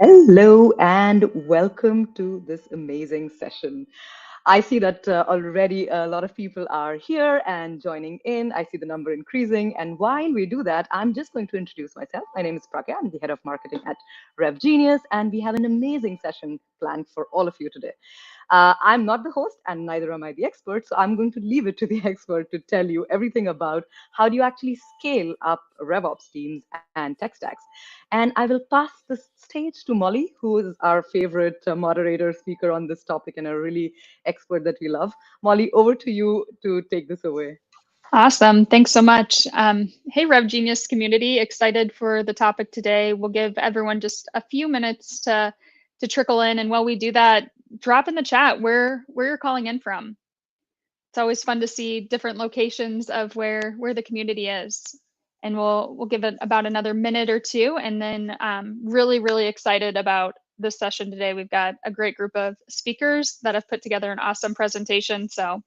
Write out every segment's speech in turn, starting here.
Hello and welcome to this amazing session. I see that already a lot of people are here and joining in. I see the number increasing. And while we do that, I'm just going to introduce myself. My name is Pragya. I'm the head of marketing at RevGenius, and we have an amazing session planned for all of you today. I'm not the host, and neither am I the expert. So I'm going to leave it to the expert to tell you everything about how do you actually scale up RevOps teams and tech stacks. And I will pass the stage to Molly, who is our favorite moderator speaker on this topic and a really expert that we love. Molly, over to you to take this away. Awesome. Thanks so much. Hey, Rev Genius community, excited for the topic today. We'll give everyone just a few minutes to trickle in. And while we do that, drop in the chat where you're calling in from. It's always fun to see different locations of where the community is. And we'll give it about another minute or two. And then really excited about this session today. We've got a great group of speakers that have put together an awesome presentation. So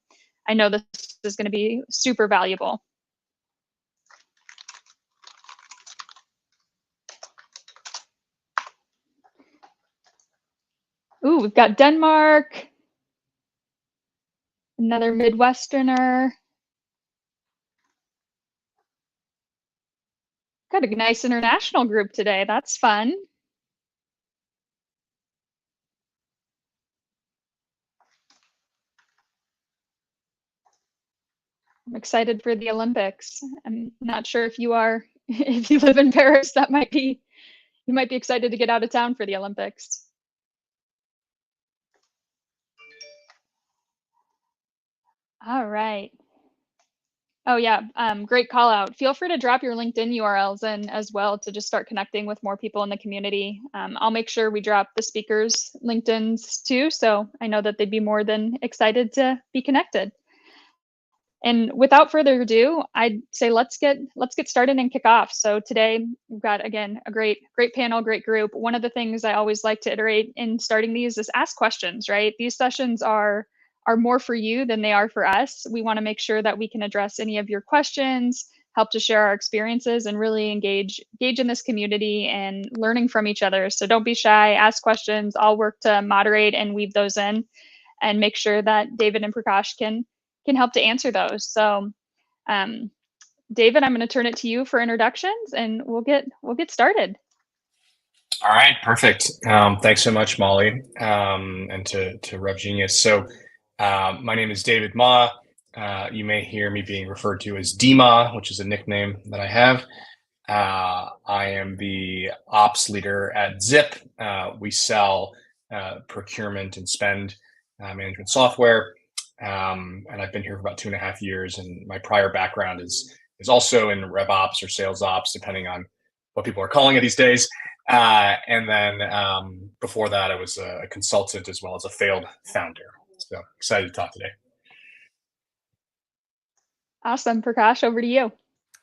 I know this is going to be super valuable. Ooh, we've got Denmark, another Midwesterner. Got a nice international group today. That's fun. I'm excited for the Olympics. I'm not sure if you are, if you live in Paris, you might be excited to get out of town for the Olympics. All right. Oh yeah, great call out. Feel free to drop your LinkedIn URLs in as well to just start connecting with more people in the community. I'll make sure we drop the speakers' LinkedIn's too, so I know that they'd be more than excited to be connected. And without further ado, I'd say let's get started and kick off. So today we've got again a great panel, great group. One of the things I always like to iterate in starting these is ask questions, right? These sessions are more for you than they are for us. We want to make sure that we can address any of your questions, help to share our experiences, and really engage in this community and learning from each other. So don't be shy, ask questions. I'll work to moderate and weave those in and make sure that David and Prakash can help to answer those. So David, I'm going to turn it to you for introductions and we'll get started. All right, perfect. Thanks so much, Molly, and to RevGenius. So my name is David Ma. You may hear me being referred to as DMA, which is a nickname that I have. I am the ops leader at Zip. We sell procurement and spend management software. And I've been here for about 2.5 years. And my prior background is also in RevOps or sales ops, depending on what people are calling it these days. And then before that, I was a consultant as well as a failed founder. So excited to talk today. Awesome. Prakash, over to you.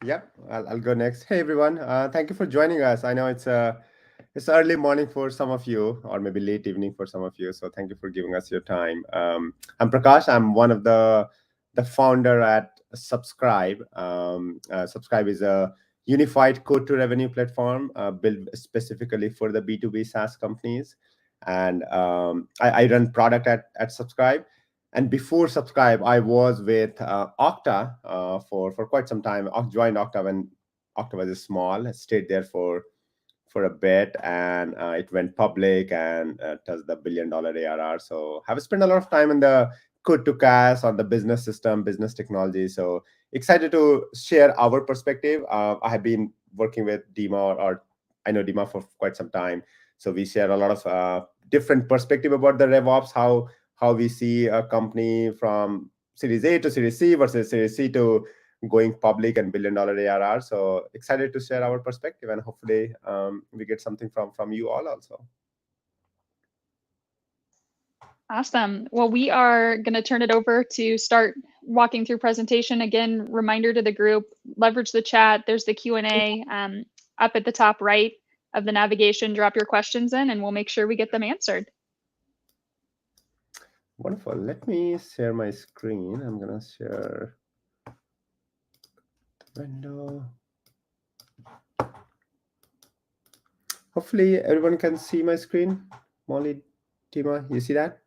Yep, I'll go next. Hey, everyone. Thank you for joining us. I know it's early morning for some of you, or maybe late evening for some of you. So thank you for giving us your time. I'm Prakash. I'm one of the founder at Subscribe. Subscribe is a unified code to revenue platform built specifically for the B2B SaaS companies. And I run product at Subscribe. And before Subscribe, I was with Okta for quite some time. I joined Okta when Okta was small. I stayed there for a bit, and it went public and touched the $1 billion ARR. So have spent a lot of time in the code to cash on the business system, business technology. So excited to share our perspective. I have been working with Dima, or I know Dima for quite some time. So we share a lot of different perspective about the RevOps, how we see a company from Series A to Series C versus Series C to going public and $1 billion ARR. So excited to share our perspective, and hopefully we get something from you all also. Awesome. Well, we are going to turn it over to start walking through presentation. Again, reminder to the group, leverage the chat. There's the Q&A up at the top right of the navigation. Drop your questions in and we'll make sure we get them answered. Wonderful. Let me share my screen. I'm going to share the window. Hopefully everyone can see my screen. Molly, Tima, you see that?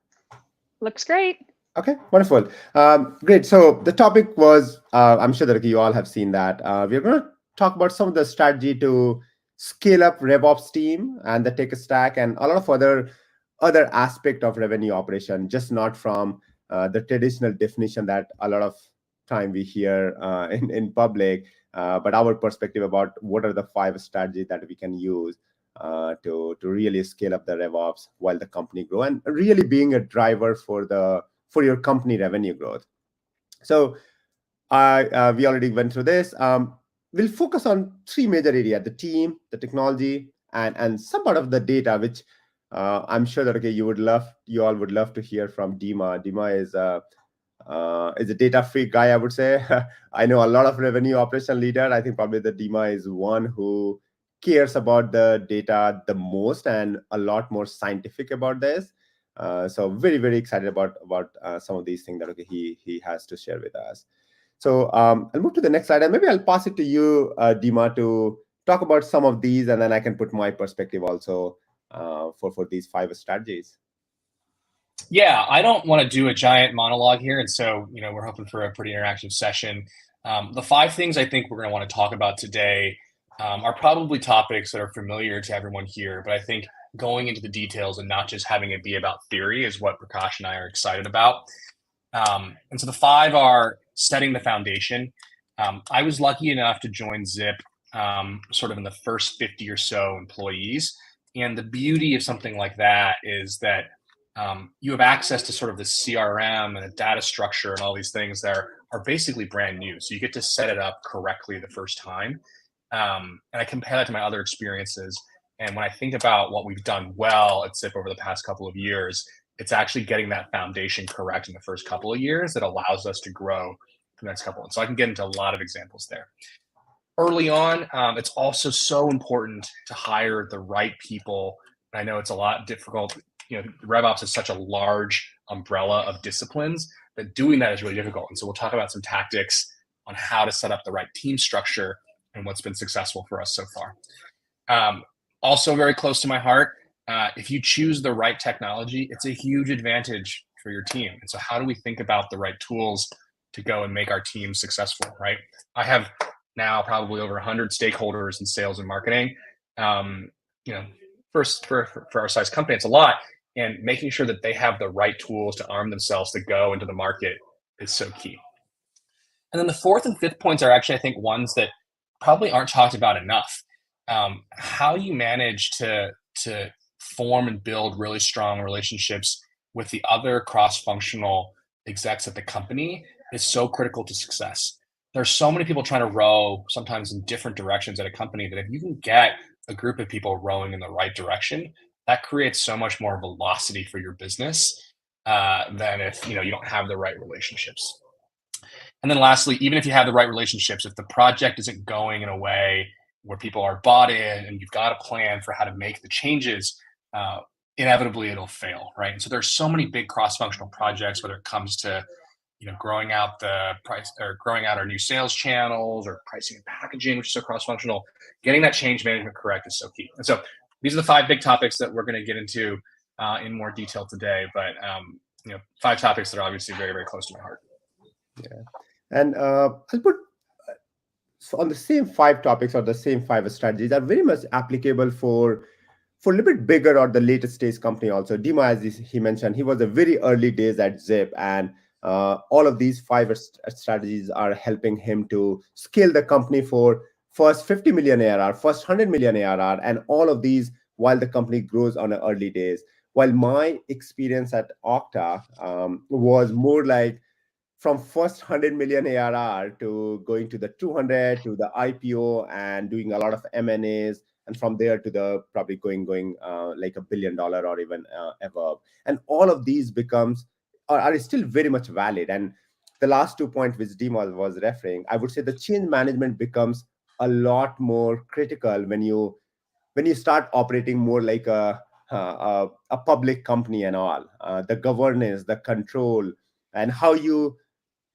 Looks great. Okay, wonderful. Great. So the topic was, I'm sure that you all have seen that. We're going to talk about some of the strategy to scale up RevOps team and the tech stack and a lot of other aspect of revenue operation, just not from the traditional definition that a lot of time we hear in public, but our perspective about what are the 5 strategies that we can use to really scale up the RevOps while the company grow and really being a driver for your company revenue growth. So we already went through this. We'll focus on 3 major areas: the team, the technology, and some part of the data, which I'm sure that you all would love to hear from Dima. Dima is a data freak guy, I would say. I know a lot of revenue operation leader. I think probably the Dima is one who cares about the data the most and a lot more scientific about this. So very, very excited about some of these things that he has to share with us. So I'll move to the next slide, and maybe I'll pass it to you, Dima, to talk about some of these, and then I can put my perspective also for these 5 strategies. Yeah, I don't want to do a giant monologue here, and so we're hoping for a pretty interactive session. The 5 things I think we're going to want to talk about today are probably topics that are familiar to everyone here, but I think going into the details and not just having it be about theory is what Prakash and I are excited about. And so the 5 are setting the foundation. I was lucky enough to join Zip sort of in the first 50 or so employees, and the beauty of something like that is that you have access to sort of the CRM and a data structure and all these things that are basically brand new. So you get to set it up correctly the first time. And I compare that to my other experiences. And when I think about what we've done well at Zip over the past couple of years, it's actually getting that foundation correct in the first couple of years that allows us to grow the next couple. And so I can get into a lot of examples there. Early on, it's also so important to hire the right people. And I know it's a lot difficult. RevOps is such a large umbrella of disciplines that doing that is really difficult. And so we'll talk about some tactics on how to set up the right team structure and what's been successful for us so far. Also very close to my heart, if you choose the right technology, it's a huge advantage for your team. And so how do we think about the right tools to go and make our team successful, right? I have now probably over 100 stakeholders in sales and marketing. First for our size company, it's a lot. And making sure that they have the right tools to arm themselves to go into the market is so key. And then the 4th and 5th points are actually, I think, ones that probably aren't talked about enough. How you manage to form and build really strong relationships with the other cross-functional execs at the company is so critical to success. There's so many people trying to row sometimes in different directions at a company that if you can get a group of people rowing in the right direction, that creates so much more velocity for your business than if you don't have the right relationships. And then lastly, even if you have the right relationships, if the project isn't going in a way where people are bought in and you've got a plan for how to make the changes, inevitably it'll fail, right? And so there's so many big cross-functional projects, whether it comes to growing out the price or growing out our new sales channels or pricing and packaging, which is so cross-functional. Getting that change management correct is so key. And so these are the 5 big topics that we're going to get into in more detail today. But 5 topics that are obviously very, very close to my heart. Yeah, and I'll put on the same 5 topics or the same 5 strategies are very much applicable for a little bit bigger or the later stage company also. Dima, as he mentioned, he was a very early days at Zip, and all of these 5 strategies are helping him to scale the company for first 50 million ARR, first 100 million ARR, and all of these while the company grows on the early days. While my experience at Okta was more like from first 100 million ARR to going to the 200 to the IPO and doing a lot of M&As, and from there to the probably going like $1 billion or even above. And all of these are still very much valid. And the last 2 points which Dima was referring, I would say the change management becomes a lot more critical when you start operating more like a public company and all. The governance, the control, and how you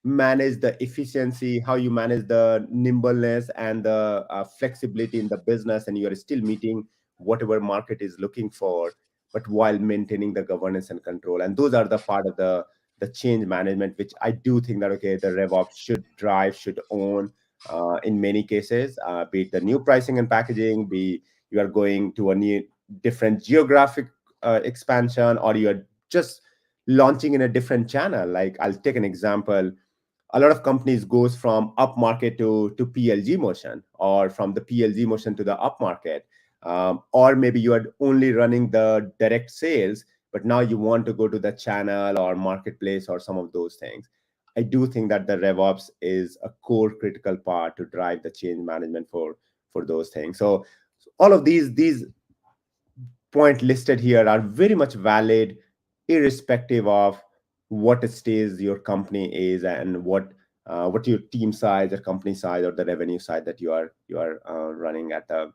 manage the efficiency, how you manage the nimbleness and the flexibility in the business, and you are still meeting whatever market is looking for, but while maintaining the governance and control. And those are the part of the change management, which I do think that, okay, the RevOps should drive, should own in many cases, be it the new pricing and packaging, be you are going to a new different geographic expansion, or you are just launching in a different channel. Like I'll take an example. A lot of companies goes from up market to PLG motion, or from the PLG motion to the up market. Or maybe you are only running the direct sales, but now you want to go to the channel or marketplace or some of those things. I do think that the RevOps is a core critical part to drive the change management for those things. So all of these point listed here are very much valid, irrespective of what stage your company is, and what your team size or company size or the revenue side that you are running at the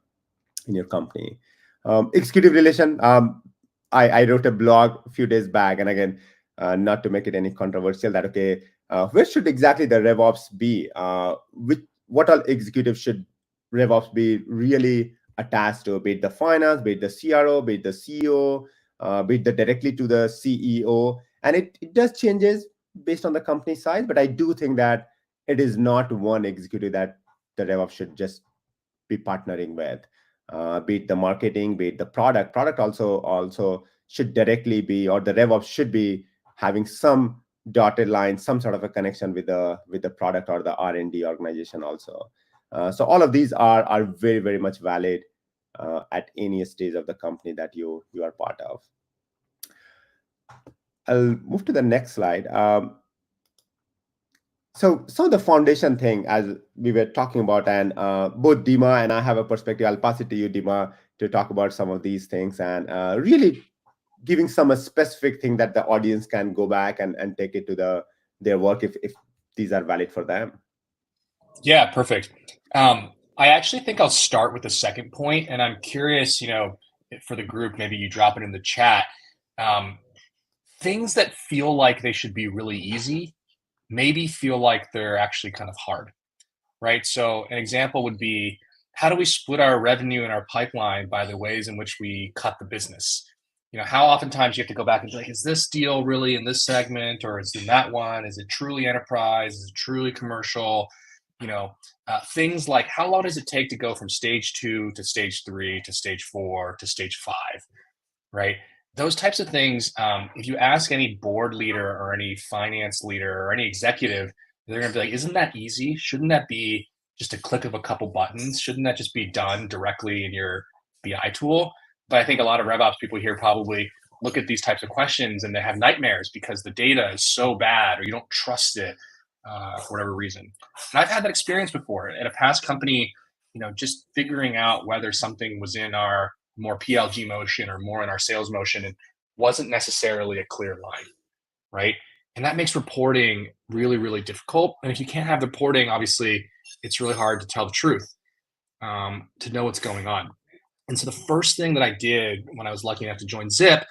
in your company. Executive relation. I wrote a blog a few days back, and again, not to make it any controversial, that okay, where should exactly the RevOps be? What all executives should RevOps be really attached to? Be it the finance, be it the CRO, be it the CEO, be it directly to the CEO, and it does changes based on the company size. But I do think that it is not one executive that the RevOps should just be partnering with. Be it the marketing, be it the product. Product also should directly be, or the RevOps should be having some dotted line, some sort of a connection with the product or the R&D organization also. So all of these are very, very much valid at any stage of the company that you are part of. I'll move to the next slide. So some of the foundation thing, as we were talking about, and both Dima and I have a perspective. I'll pass it to you, Dima, to talk about some of these things, and really giving some specific thing that the audience can go back and take it to their work if these are valid for them. Yeah, perfect. I actually think I'll start with the second point, and I'm curious, for the group, maybe you drop it in the chat. Things that feel like they should be really easy maybe feel like they're actually kind of hard, right? So an example would be, how do we split our revenue and our pipeline by the ways in which we cut the business? How oftentimes you have to go back and be like, is this deal really in this segment, or is it in that one? Is it truly enterprise? Is it truly commercial? Things like, how long does it take to go from stage 2 to stage 3 to stage 4 to stage 5, right? Those types of things, if you ask any board leader or any finance leader or any executive, they're going to be like, isn't that easy? Shouldn't that be just a click of a couple buttons? Shouldn't that just be done directly in your BI tool? But I think a lot of RevOps people here probably look at these types of questions and they have nightmares because the data is so bad, or you don't trust it for whatever reason. And I've had that experience before at a past company, just figuring out whether something was in our more PLG motion or more in our sales motion, and wasn't necessarily a clear line, right? And that makes reporting really, really difficult. And if you can't have the reporting, obviously, it's really hard to tell the truth, to know what's going on. And so the first thing that I did when I was lucky enough to join Zip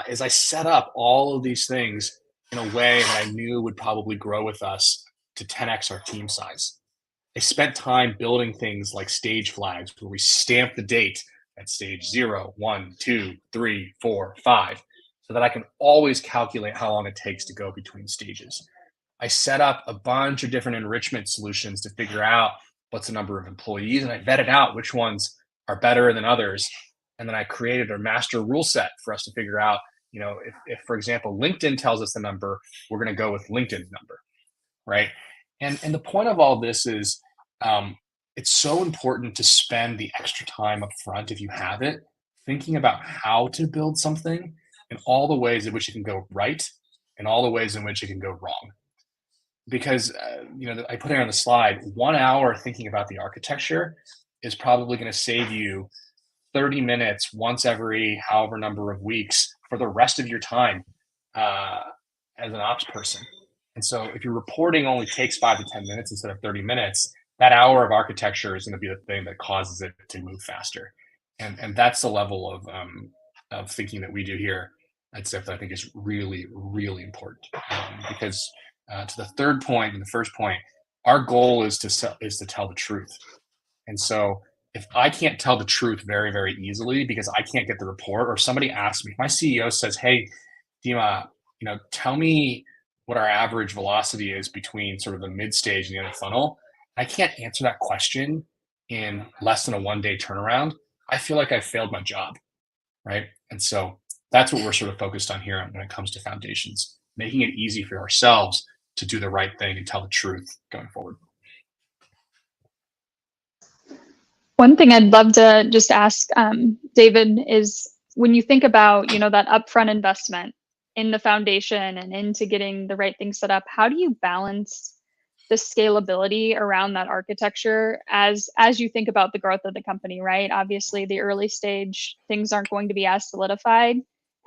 is I set up all of these things in a way that I knew would probably grow with us to 10x our team size. I spent time building things like stage flags where we stamp the date at stage 0, 1, 2, 3, 4, 5, so that I can always calculate how long it takes to go between stages. I set up a bunch of different enrichment solutions to figure out what's the number of employees, and I vetted out which ones are better than others. And then I created a master rule set for us to figure out, if for example, LinkedIn tells us the number, we're going to go with LinkedIn's number, right? And the point of all this is, it's so important to spend the extra time up front, if you have it, thinking about how to build something and all the ways in which it can go right and all the ways in which it can go wrong. Because, I put it on the slide, 1 hour thinking about the architecture is probably going to save you 30 minutes once every however number of weeks for the rest of your time as an ops person. And so if your reporting only takes 5 to 10 minutes instead of 30 minutes, that hour of architecture is going to be the thing that causes it to move faster. And that's the level of thinking that we do here at Zip that I think is really, really important. Because to the third point and the first point, our goal is to tell the truth. And so if I can't tell the truth very, very easily because I can't get the report, or somebody asks me, if my CEO says, hey, Dima, tell me what our average velocity is between sort of the mid stage and the other funnel, I can't answer that question in less than a 1-day turnaround, I feel like I failed my job, right? And so that's what we're sort of focused on here when it comes to foundations, making it easy for ourselves to do the right thing and tell the truth going forward. One thing I'd love to just ask David is, when you think about, that upfront investment in the foundation and into getting the right things set up, how do you balance the scalability around that architecture as you think about the growth of the company, right? Obviously, the early stage things aren't going to be as solidified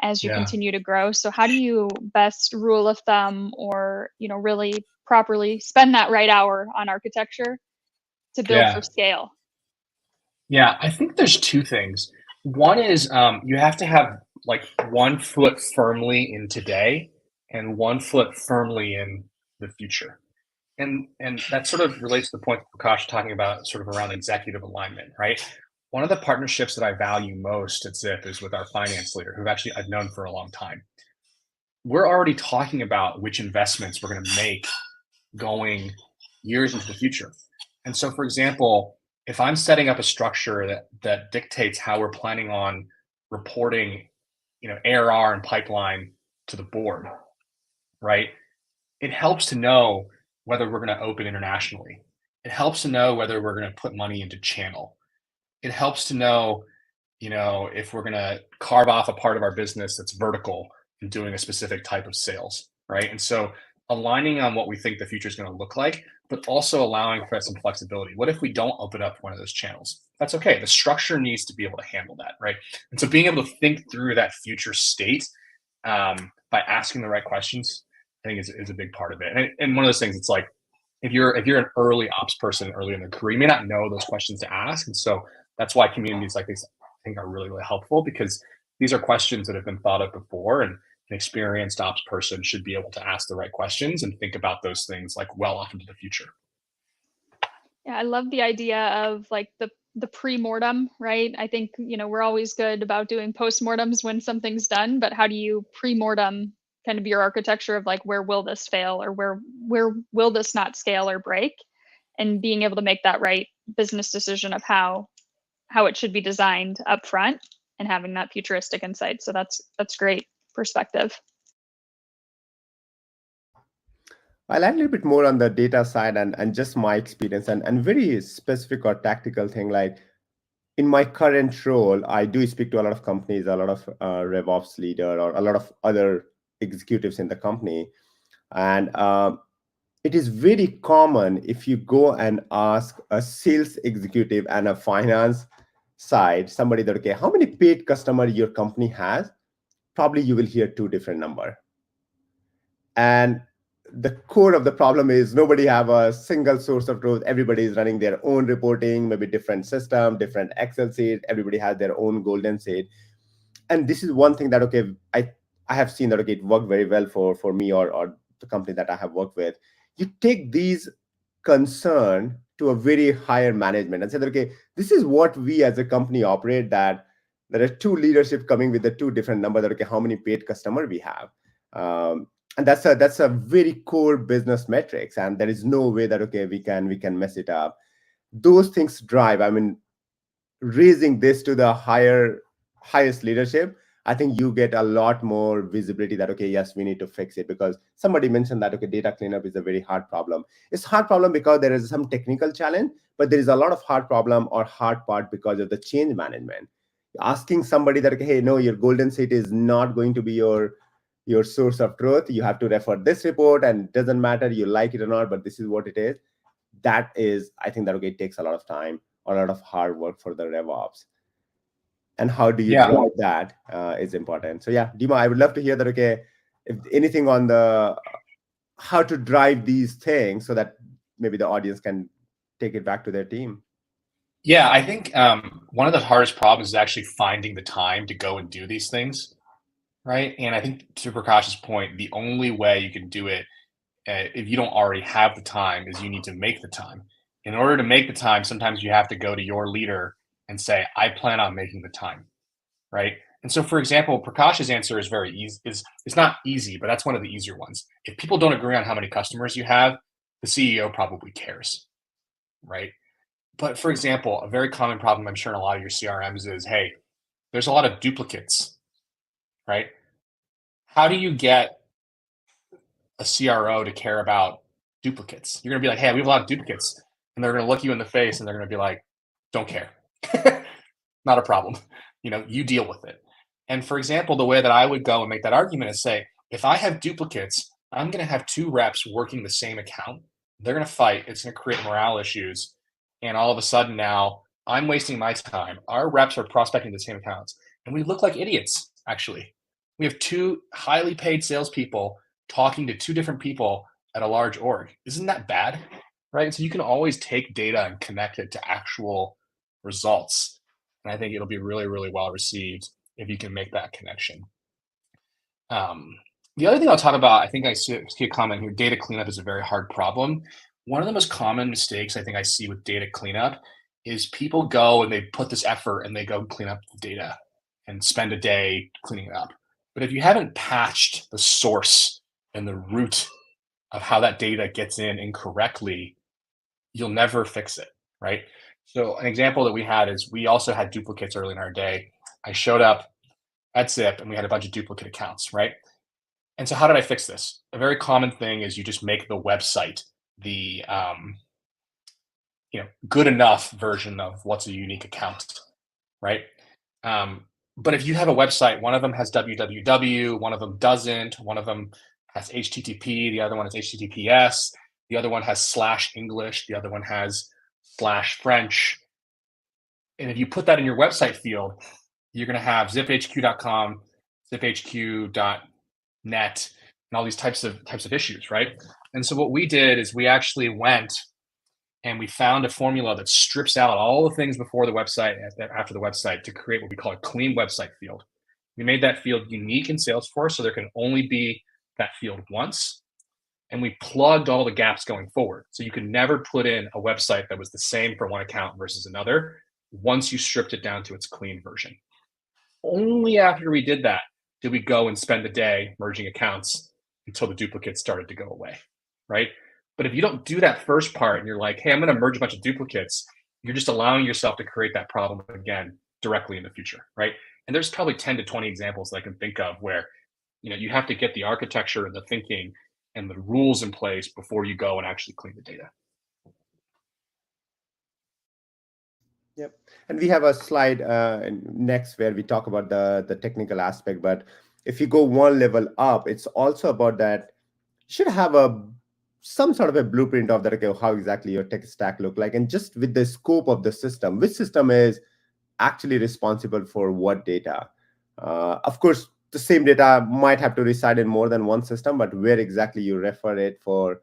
as you continue to grow. So how do you best rule of thumb, or really properly spend that right hour on architecture to build for scale? Yeah, I think there's two things. One is you have to have like 1 foot firmly in today and 1 foot firmly in the future. And that sort of relates to the point that Prakash was talking about, sort of around executive alignment, right? One of the partnerships that I value most at Zip is with our finance leader, who actually I've known for a long time. We're already talking about which investments we're going to make going years into the future. And so, for example, if I'm setting up a structure that dictates how we're planning on reporting, ARR and pipeline to the board, right? It helps to know whether we're going to open internationally. It helps to know whether we're going to put money into channel. It helps to know, if we're going to carve off a part of our business that's vertical and doing a specific type of sales, right? And so aligning on what we think the future is going to look like, but also allowing for some flexibility. What if we don't open up one of those channels? That's okay. The structure needs to be able to handle that, right? And so being able to think through that future state by asking the right questions, I think is a big part of it. And one of those things, it's like, if you're an early ops person early in their career, you may not know those questions to ask. And so that's why communities like this, I think, are really, really helpful, because these are questions that have been thought of before, and an experienced ops person should be able to ask the right questions and think about those things like well off into the future. Yeah, I love the idea of like the pre-mortem, right? I think, we're always good about doing post-mortems when something's done, but how do you pre-mortem kind of your architecture of like, where will this fail, or where will this not scale or break, and being able to make that right business decision of how it should be designed up front and having that futuristic insight. So that's great perspective. I'll add a little bit more on the data side and just my experience and very specific or tactical thing. Like in my current role, I do speak to a lot of companies, a lot of RevOps leader, or a lot of other executives in the company. And it is very common if you go and ask a sales executive and a finance side, somebody that, okay, how many paid customer your company has? Probably you will hear 2 different number. And the core of the problem is nobody have a single source of truth. Everybody is running their own reporting, maybe different system, different Excel sheet. Everybody has their own golden sheet. And this is one thing that, okay, I have seen that, okay, it worked very well for me or the company that I have worked with. You take these concern to a very higher management and say that, okay, this is what we as a company operate, that there are 2 leadership coming with the 2 different number, that, okay, how many paid customer we have. And that's a very core business metrics, and there is no way that, okay, we can mess it up. Those things drive, raising this to the highest leadership. I think you get a lot more visibility that, okay, yes, we need to fix it, because somebody mentioned that, okay, data cleanup is a very hard problem. It's hard problem because there is some technical challenge, but there is a lot of hard problem or hard part because of the change management. Asking somebody that, okay, hey, no, your golden sheet is not going to be your source of truth. You have to refer this report, and it doesn't matter you like it or not, but this is what it is. That is, I think that, okay, it takes a lot of time, a lot of hard work for the RevOps. And how do you drive that is important. So yeah, Dima, I would love to hear that, okay, if anything on the how to drive these things so that maybe the audience can take it back to their team. Yeah, I think one of the hardest problems is actually finding the time to go and do these things, right? And I think, to Prakash's point, the only way you can do it if you don't already have the time is you need to make the time. In order to make the time, sometimes you have to go to your leader and say, I plan on making the time, right? And so, for example, Prakash's answer is very easy. It's not easy, but that's one of the easier ones. If people don't agree on how many customers you have, the CEO probably cares, right? But for example, a very common problem I'm sure in a lot of your CRMs is, hey, there's a lot of duplicates, right? How do you get a CRO to care about duplicates? You're going to be like, hey, we have a lot of duplicates. And they're going to look you in the face and they're going to be like, don't care. Not a problem. You deal with it. And for example, the way that I would go and make that argument is say, if I have duplicates, I'm going to have 2 reps working the same account. They're going to fight. It's going to create morale issues. And all of a sudden now I'm wasting my time. Our reps are prospecting the same accounts. And we look like idiots, actually. We have 2 highly paid salespeople talking to 2 different people at a large org. Isn't that bad? Right? So you can always take data and connect it to actual results. And I think it'll be really, really well received if you can make that connection. The other thing I'll talk about, I think I see a comment here, data cleanup is a very hard problem. One of the most common mistakes I think I see with data cleanup is people go and they put this effort and they go clean up the data and spend a day cleaning it up. But if you haven't patched the source and the root of how that data gets in incorrectly, you'll never fix it, right? So an example that we had is we also had duplicates early in our day. I showed up at Zip and we had a bunch of duplicate accounts, right? And so how did I fix this? A very common thing is you just make the website the good enough version of what's a unique account, right? But if you have a website, one of them has www, one of them doesn't, one of them has HTTP, the other one is HTTPS, the other one has /English, the other one has /French. And if you put that in your website field, you're going to have ziphq.com, ziphq.net, and all these types of issues, right? And so what we did is we actually went and we found a formula that strips out all the things before the website and after the website to create what we call a clean website field. We made that field unique in Salesforce, so there can only be that field once. And we plugged all the gaps going forward. So you could never put in a website that was the same for one account versus another once you stripped it down to its clean version. Only after we did that did we go and spend the day merging accounts until the duplicates started to go away, right? But if you don't do that first part and you're like, hey, I'm going to merge a bunch of duplicates, you're just allowing yourself to create that problem again directly in the future, right? And there's probably 10 to 20 examples that I can think of where you have to get the architecture and the thinking and the rules in place before you go and actually clean the data. Yep. And we have a slide next where we talk about the technical aspect. But if you go one level up, it's also about that you should have some sort of a blueprint of that, okay, how exactly your tech stack look like. And just with the scope of the system, which system is actually responsible for what data. Of course, the same data might have to reside in more than one system, but where exactly you refer it for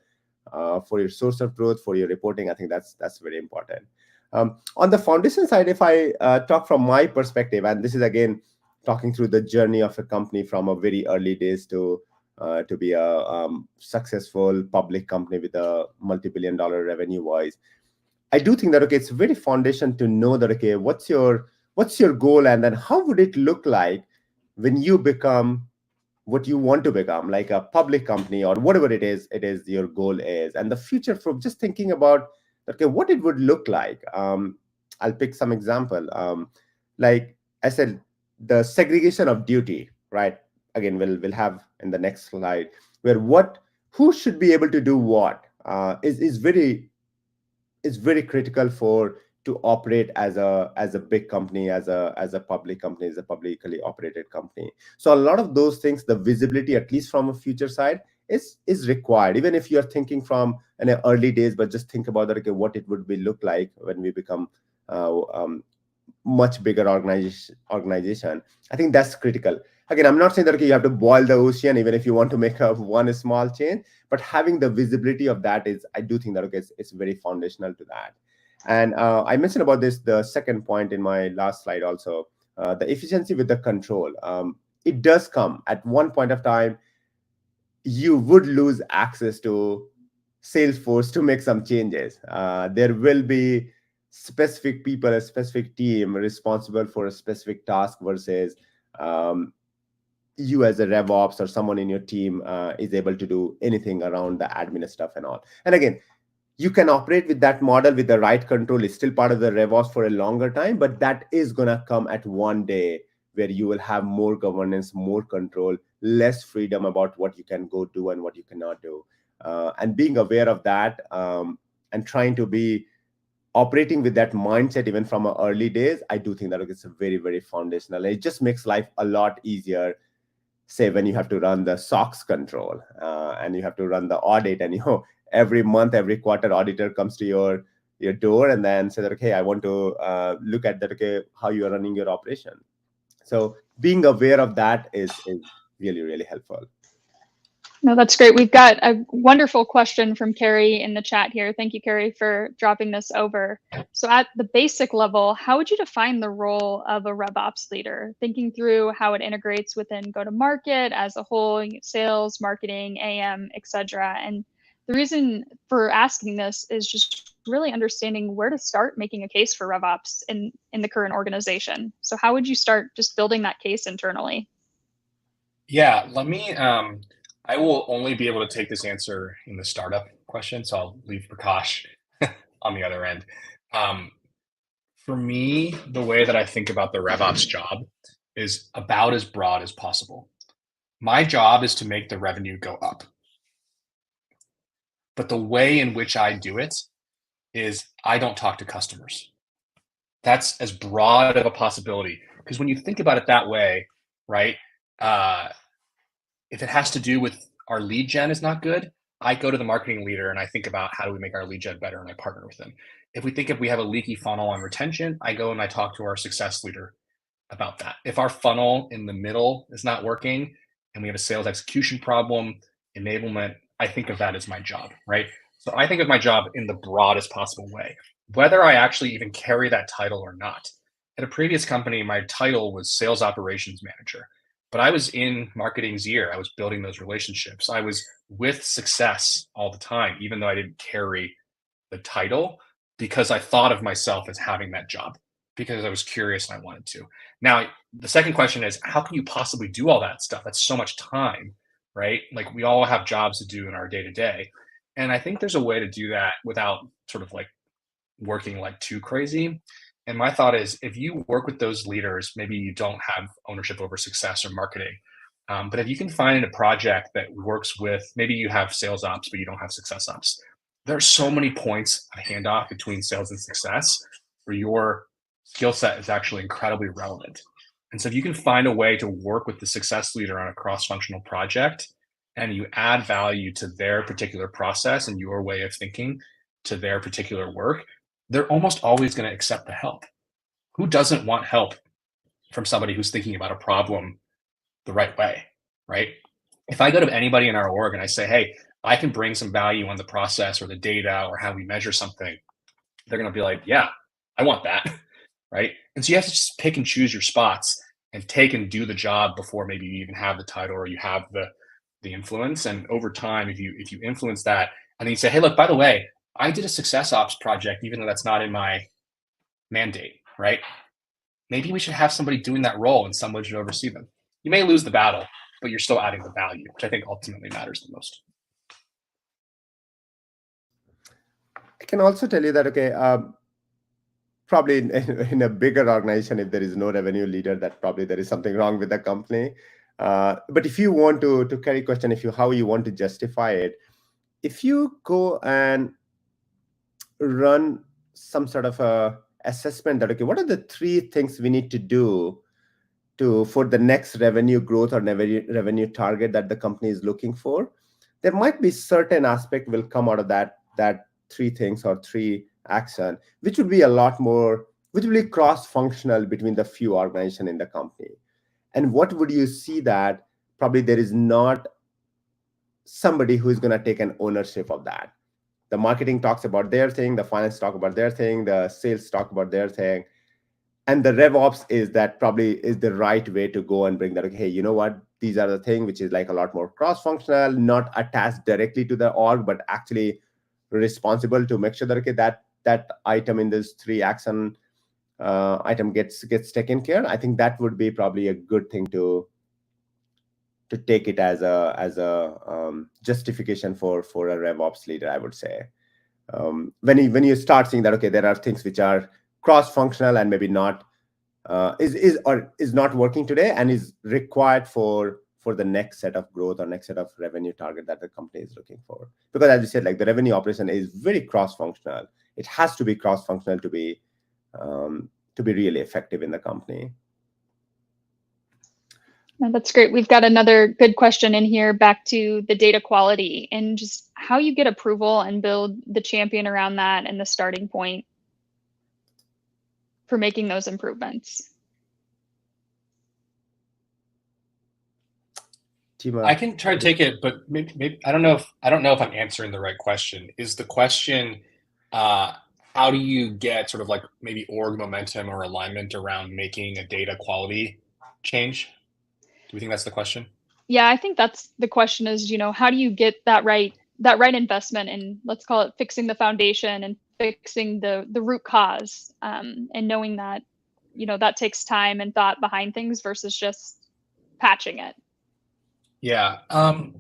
your source of truth, for your reporting, I think that's very important. On the foundation side, if I talk from my perspective, and this is again talking through the journey of a company from a very early days to be a successful public company with a multi-billion-dollar revenue wise, I do think that, okay, it's very foundation to know that, okay, what's your goal, and then how would it look like when you become what you want to become, like a public company or whatever it is your goal is, and the future from just thinking about, okay, what it would look like. I'll pick some example. Like I said, the segregation of duty, right? Again, we'll have in the next slide where who should be able to do what is very critical to operate as a big company, as a public company, as a publicly operated company. So a lot of those things, the visibility, at least from a future side, is required. Even if you're thinking from in the early days, but just think about that, okay, what it would look like when we become much bigger organization. I think that's critical. Again, I'm not saying that, okay, you have to boil the ocean even if you want to make one small change, but having the visibility of that is, I do think that, okay, it's very foundational to that. And I mentioned about this, the second point in my last slide also, the efficiency with the control. It does come at one point of time, you would lose access to Salesforce to make some changes. There will be specific people, a specific team responsible for a specific task versus um, you as a RevOps or someone in your team is able to do anything around the admin stuff and all. And again, you can operate with that model with the right control. It's still part of the RevOps for a longer time, but that is going to come at one day where you will have more governance, more control, less freedom about what you can go do and what you cannot do. And being aware of that and trying to be operating with that mindset even from early days, I do think that it's a very, very foundational. It just makes life a lot easier. Say when you have to run the SOX control and you have to run the audit, and every month, every quarter, auditor comes to your door and then say that, okay, I want to look at that, okay, how you are running your operation. So being aware of that is really, really helpful. No, that's great. We've got a wonderful question from Carrie in the chat here. Thank you, Carrie, for dropping this over. So at the basic level, how would you define the role of a RevOps leader? Thinking through how it integrates within go-to-market as a whole, sales, marketing, AM, etc. And the reason for asking this is just really understanding where to start making a case for RevOps in the current organization. So how would you start just building that case internally? Yeah, let me I will only be able to take this answer in the startup question, so I'll leave Prakash on the other end. For me, the way that I think about the RevOps job is about as broad as possible. My job is to make the revenue go up. But the way in which I do it is I don't talk to customers. That's as broad of a possibility. Because when you think about it that way, right? If it has to do with our lead gen is not good, I go to the marketing leader and I think about how do we make our lead gen better, and I partner with them. If we have a leaky funnel on retention, I go and I talk to our success leader about that. If our funnel in the middle is not working and we have a sales execution problem, enablement, I think of that as my job, right? So I think of my job in the broadest possible way, whether I actually even carry that title or not. At a previous company, my title was sales operations manager. But I was in marketing's ear. I was building those relationships. I was with success all the time, even though I didn't carry the title, because I thought of myself as having that job, because I was curious and I wanted to. Now, the second question is, how can you possibly do all that stuff? That's so much time, right? Like we all have jobs to do in our day to day. And I think there's a way to do that without sort of like working like too crazy. And my thought is, if you work with those leaders, maybe you don't have ownership over success or marketing, but if you can find a project that works with, maybe you have sales ops, but you don't have success ops. There are so many points of handoff between sales and success where your skill set is actually incredibly relevant. And so if you can find a way to work with the success leader on a cross-functional project and you add value to their particular process and your way of thinking to their particular work, they're almost always going to accept the help. Who doesn't want help from somebody who's thinking about a problem the right way, right? If I go to anybody in our org and I say, hey, I can bring some value on the process or the data or how we measure something, they're going to be like, yeah, I want that, right? And so you have to just pick and choose your spots and take and do the job before maybe you even have the title or you have the influence. And over time, if you influence that, and then you say, hey, look, by the way, I did a success ops project, even though that's not in my mandate, right? Maybe we should have somebody doing that role and somebody should oversee them. You may lose the battle, but you're still adding the value, which I think ultimately matters the most. I can also tell you that, okay, probably in a bigger organization, if there is no revenue leader, that probably there is something wrong with the company. But if you want to carry question, how you want to justify it, if you go and run some sort of a assessment that, okay, what are the 3 things we need to do for the next revenue growth or revenue target that the company is looking for, there might be certain aspect will come out of that 3 things or 3 action, which would be a lot more, which will be cross-functional between the few organizations in the company. And what would you see that probably there is not somebody who is going to take an ownership of that. The marketing talks about their thing, the finance talk about their thing, the sales talk about their thing. And the RevOps is that probably is the right way to go and bring that, okay, hey, you know what? These are the things which is like a lot more cross-functional, not attached directly to the org, but actually responsible to make sure that okay, that item in this 3 action item gets taken care, I think that would be probably a good thing to take it as a justification for a RevOps leader, I would say. When you start seeing that okay, there are things which are cross-functional and maybe not is not working today and is required for the next set of growth or next set of revenue target that the company is looking for. Because as you said, like the revenue operation is very cross-functional. It has to be cross-functional to be really effective in the company. No, that's great. We've got another good question in here back to the data quality and just how you get approval and build the champion around that and the starting point for making those improvements. I can try to take it, but maybe I don't know if I'm answering the right question. Is the question how do you get sort of like maybe org momentum or alignment around making a data quality change? Do we think that's the question? Yeah, I think that's the question is, you know, how do you get that right investment in, let's call it fixing the foundation and fixing the root cause, and knowing that, you know, that takes time and thought behind things versus just patching it. Yeah. Man,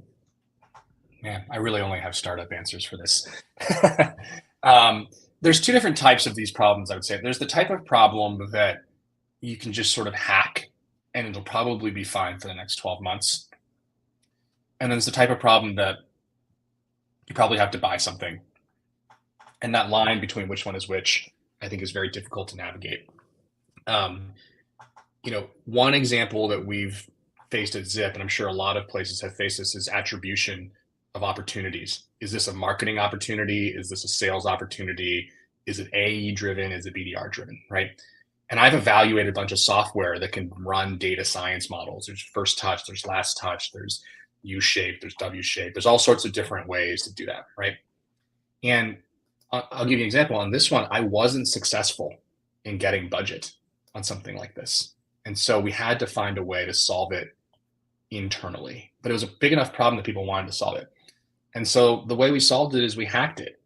I really only have startup answers for this. There's two different types of these problems, I would say. There's the type of problem that you can just sort of hack and it'll probably be fine for the next 12 months. And then there's the type of problem that you probably have to buy something. And that line between which one is which, I think, is very difficult to navigate. You know, one example that we've faced at Zip, and I'm sure a lot of places have faced this, is attribution of opportunities. Is this a marketing opportunity? Is this a sales opportunity? Is it AE driven? Is it BDR driven, right? And I've evaluated a bunch of software that can run data science models. There's first touch, there's last touch, there's U-shape, there's W-shape. There's all sorts of different ways to do that, right? And I'll give you an example. On this one, I wasn't successful in getting budget on something like this. And so we had to find a way to solve it internally. But it was a big enough problem that people wanted to solve it. And so the way we solved it is we hacked it.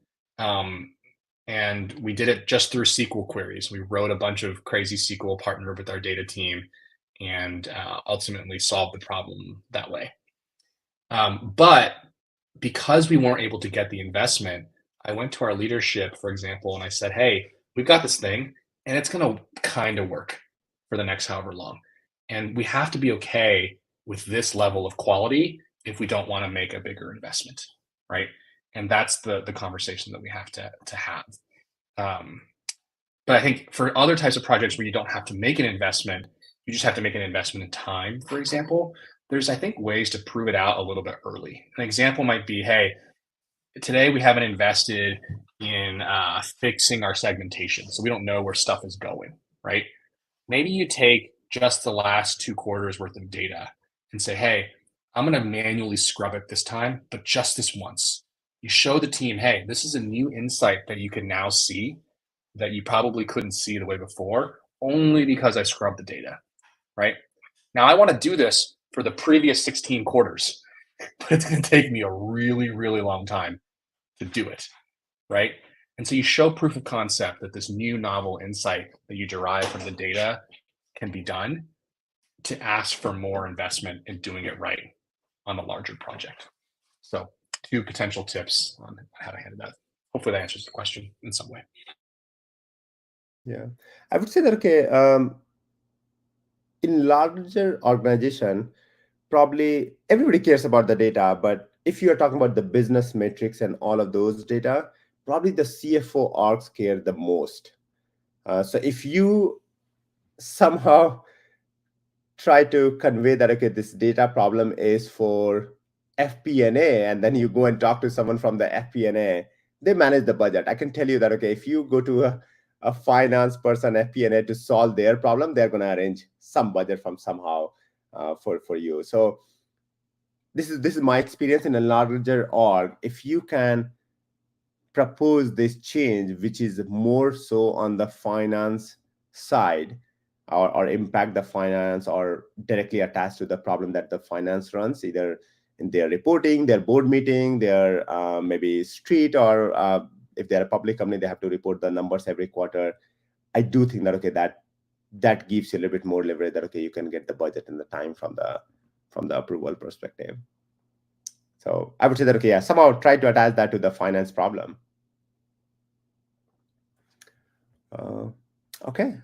And we did it just through SQL queries. We wrote a bunch of crazy SQL, partnered with our data team, and ultimately solved the problem that way. But because we weren't able to get the investment, I went to our leadership, for example, and I said, hey, we've got this thing, and it's going to kind of work for the next however long. And we have to be okay with this level of quality if we don't want to make a bigger investment, right? And that's the conversation that we have to have. But I think for other types of projects where you don't have to make an investment, you just have to make an investment in time, for example, there's, I think, ways to prove it out a little bit early. An example might be, hey, today we haven't invested in fixing our segmentation, so we don't know where stuff is going, right? Maybe you take just the last 2 quarters worth of data and say, hey, I'm going to manually scrub it this time, but just this once. You show the team, hey, this is a new insight that you can now see that you probably couldn't see the way before, only because I scrubbed the data, right? Now I want to do this for the previous 16 quarters, but it's going to take me a really, really long time to do it, right? And so you show proof of concept that this new novel insight that you derive from the data can be done to ask for more investment in doing it right on the larger project. So 2 potential tips on how to handle that. Hopefully that answers the question in some way. Yeah, I would say that, okay, in larger organization, probably everybody cares about the data, but if you are talking about the business metrics and all of those data, probably the CFO orgs care the most. So if you somehow try to convey that, okay, this data problem is for FP&A, and then you go and talk to someone from the FP&A, they manage the budget. I can tell you that, okay, if you go to a finance person, FP&A, to solve their problem, they're going to arrange some budget from somehow for you. So this is my experience in a larger org. If you can propose this change, which is more so on the finance side, or impact the finance, or directly attached to the problem that the finance runs, either in their reporting, their board meeting, their maybe street, or if they're a public company, they have to report the numbers every quarter. I do think that, okay, that gives you a little bit more leverage, that, okay, you can get the budget and the time from the approval perspective. So I would say that, okay, yeah, somehow try to attach that to the finance problem. Okay.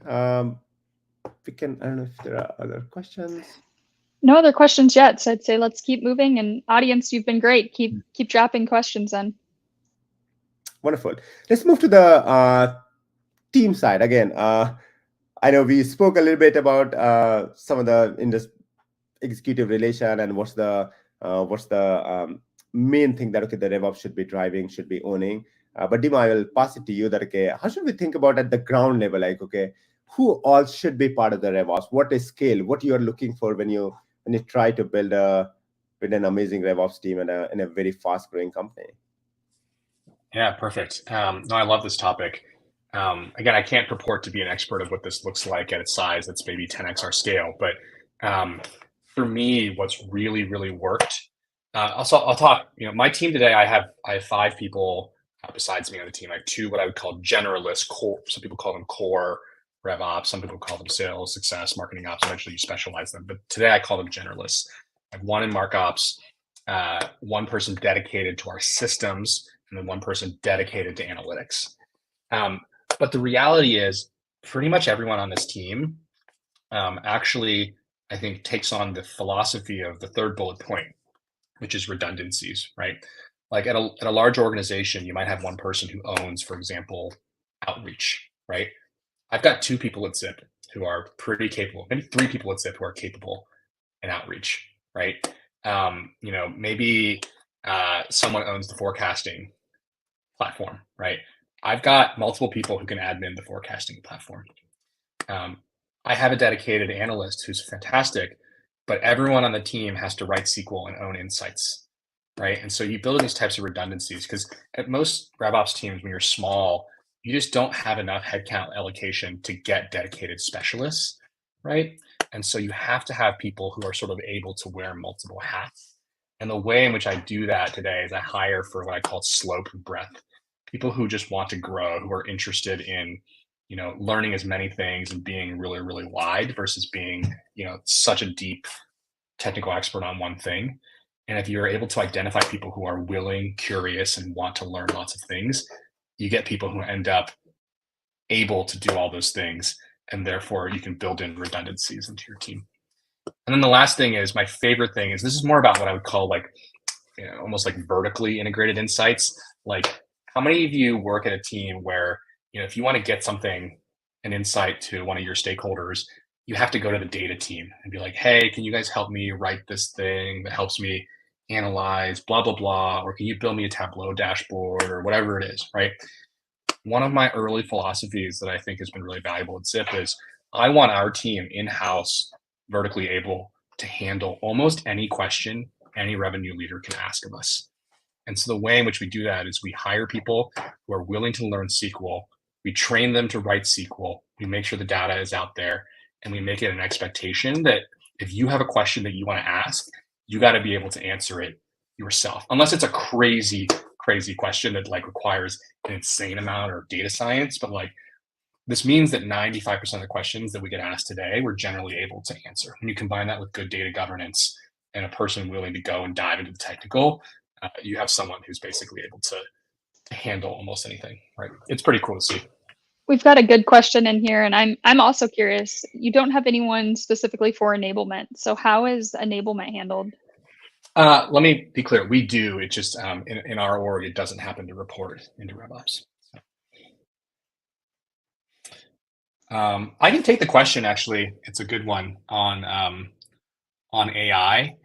We can, I don't know if there are other questions. No other questions yet. So I'd say let's keep moving. And audience, you've been great. Keep dropping questions in. Wonderful. Let's move to the team side again. I know we spoke a little bit about some of the executive relation and what's the main thing that, okay, the RevOps should be driving, should be owning. But Dima, I will pass it to you that, okay, how should we think about at the ground level? Like, okay, who all should be part of the RevOps? What is scale? What you are looking for when you try to build an amazing RevOps team in a very fast growing company? Yeah, perfect. No, I love this topic. Again, I can't purport to be an expert of what this looks like at its size. That's maybe 10x our scale. But for me, what's really, really worked. I'll talk. My team today, I have 5 people besides me on the team. I have 2 what I would call generalist core. Some people call them core RevOps. Some people call them sales, success, marketing ops. Eventually, you specialize them. But today, I call them generalists. I have 1 in MarkOps, 1 person dedicated to our systems, and then 1 person dedicated to analytics. But the reality is, pretty much everyone on this team actually, I think, takes on the philosophy of the 3rd bullet point, which is redundancies, right? Like at a large organization, you might have 1 person who owns, for example, outreach, right? I've got 2 people at Zip who are pretty capable, maybe 3 people at Zip who are capable in outreach, right? Maybe someone owns the forecasting platform, right? I've got multiple people who can admin the forecasting platform. I have a dedicated analyst who's fantastic, but everyone on the team has to write SQL and own insights, right? And so you build these types of redundancies because at most RevOps teams, when you're small, you just don't have enough headcount allocation to get dedicated specialists, right? And so you have to have people who are sort of able to wear multiple hats. And the way in which I do that today is I hire for what I call slope and breadth. People who just want to grow, who are interested in, learning as many things and being really, really wide versus being, such a deep technical expert on one thing. And if you're able to identify people who are willing, curious, and want to learn lots of things, you get people who end up able to do all those things. And therefore you can build in redundancies into your team. And then the last thing is, my favorite thing is, this is more about what I would call like, almost like vertically integrated insights. Like, how many of you work at a team where, if you want to get an insight to one of your stakeholders, you have to go to the data team and be like, hey, can you guys help me write this thing that helps me analyze blah, blah, blah, or can you build me a Tableau dashboard or whatever it is, right? One of my early philosophies that I think has been really valuable at Zip is I want our team in-house vertically able to handle almost any question any revenue leader can ask of us. And so the way in which we do that is we hire people who are willing to learn SQL. We train them to write SQL. We make sure the data is out there, and we make it an expectation that if you have a question that you want to ask, you got to be able to answer it yourself, unless it's a crazy, crazy question that like requires an insane amount of data science. But like, this means that 95% of the questions that we get asked today, we're generally able to answer. When you combine that with good data governance and a person willing to go and dive into the technical, you have someone who's basically able to handle almost anything, right? It's pretty cool to see. We've got a good question in here, and I'm also curious. You don't have anyone specifically for enablement, so how is enablement handled? Let me be clear. We do. It just in our org, it doesn't happen to report into RevOps. I can take the question. Actually, it's a good one on AI.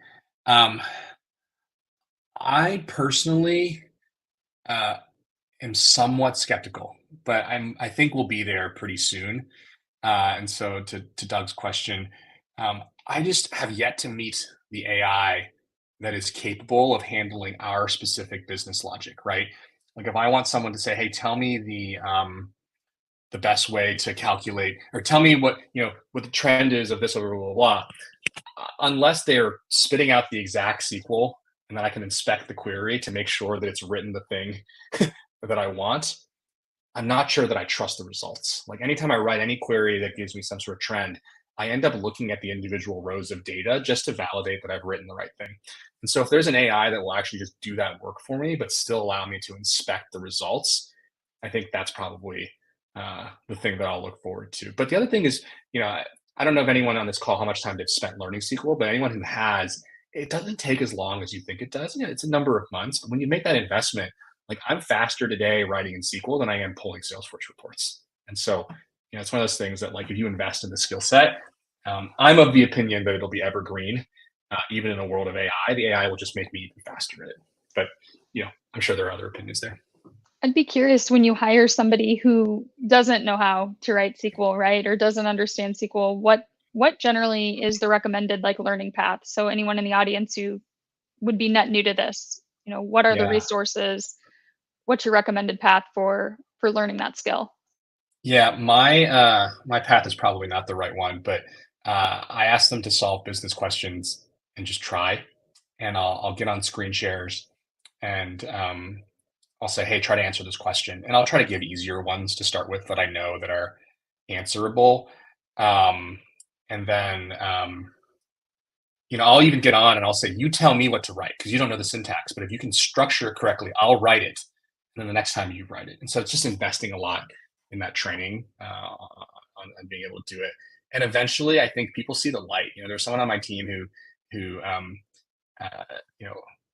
I personally am somewhat skeptical, but I think we'll be there pretty soon. And so to Doug's question, I just have yet to meet the AI that is capable of handling our specific business logic, right? Like if I want someone to say, hey, tell me the best way to calculate, or tell me what the trend is of this, blah, blah, blah, blah. Unless they're spitting out the exact SQL and then I can inspect the query to make sure that it's written the thing that I want, I'm not sure that I trust the results. Like anytime I write any query that gives me some sort of trend, I end up looking at the individual rows of data just to validate that I've written the right thing. And so if there's an AI that will actually just do that work for me, but still allow me to inspect the results, I think that's probably the thing that I'll look forward to. But the other thing is, I don't know if anyone on this call, how much time they've spent learning SQL, but anyone who has, it doesn't take as long as you think it does. It's a number of months, but when you make that investment, like I'm faster today writing in SQL than I am pulling Salesforce reports. And so, it's one of those things that like, if you invest in the skill set, I'm of the opinion that it'll be evergreen, even in a world of AI. The AI will just make me even faster at it. But, I'm sure there are other opinions there. I'd be curious, when you hire somebody who doesn't know how to write SQL, right, or doesn't understand SQL, what generally is the recommended like learning path? So anyone in the audience who would be net new to this, what are the resources? What's your recommended path for learning that skill? Yeah, my path is probably not the right one, but I ask them to solve business questions and just try. And I'll get on screen shares and I'll say, hey, try to answer this question. And I'll try to give easier ones to start with that I know that are answerable. And then, I'll even get on and I'll say, you tell me what to write because you don't know the syntax. But if you can structure it correctly, I'll write it. And then the next time you write it. And so it's just investing a lot in that training on being able to do it. And eventually, I think people see the light. There's someone on my team who